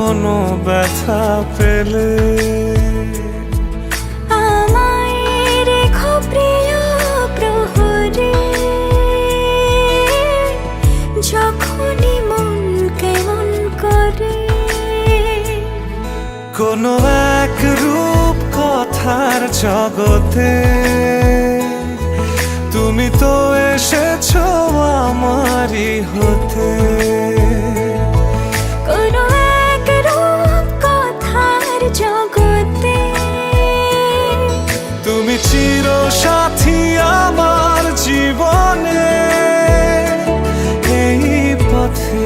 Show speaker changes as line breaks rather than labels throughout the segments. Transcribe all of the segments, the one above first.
কোনো ব্যথা পেলে
আমায় রেখো প্রিয় প্রহরে, যখনই মন কেমন করে।
কোনো এক রূপ কথার জগতে তুমি তো এসেছো আমারই হতে।
কোনো এক রূপ কথার জগতে
তুমি চির সাথী আমার জীবনে এই পথে।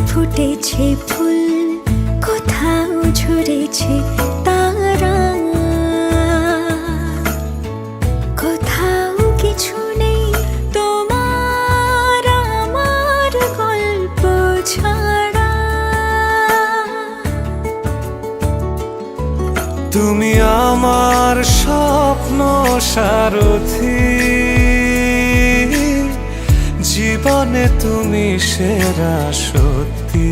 ফুটেছে ফুল, কোথাও ঝরেছে তারা, কোথাও কিছু নেই তোমার আমার গল্প ছাড়া।
তুমি আমার স্বপ্ন সারথি, জীবনে তুমি সেরা সত্যি।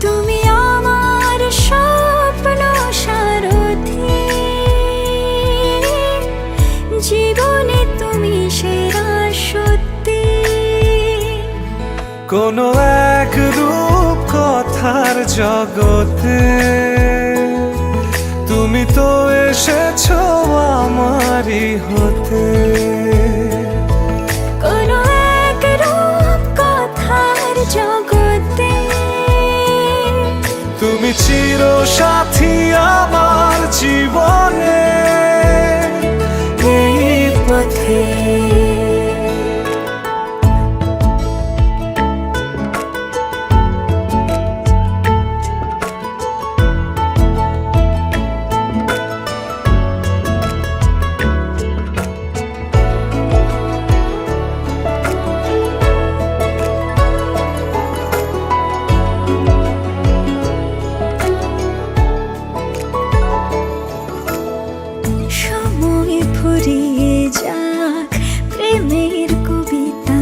তুমি আমার স্বপ্ন সারথি, জীবনে তুমি সেরা সত্যি।
কোনো এক রূপ কথার জগতে তুমি তো এসেছো আমারই হতে।
কোনো এক রূপ কথার জগতে
তুমি চির সাথী আমার জীবনে এই পথে।
সময় ফুরিয়ে যাক প্রেমের কবিতা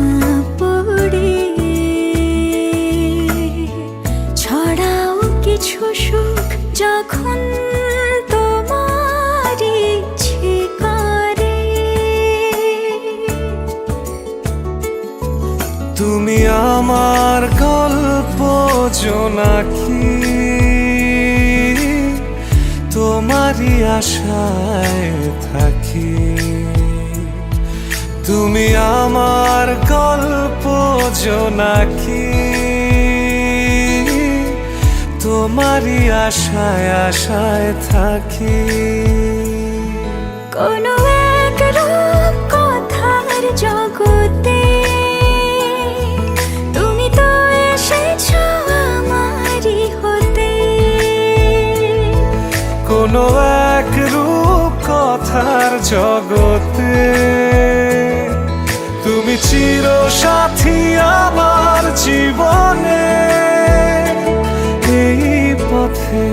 পড়ে, ছড়াও কিছু সুখ যখন তোমার ইচ্ছে করে।
তুমি আমার গল্প জোনাকি, তোমারই আশায় থাকি। তুমি আমার গল্প জোনাকি, তোমারই আশায় আশায় থাকি।
কোনো এক রূপ কথার জগতে তুমি তো এসেছো আমারই হতে।
কোনো এক রূপ কথার জগতে তুমি চির সাথী আমার জীবনে এই পথে।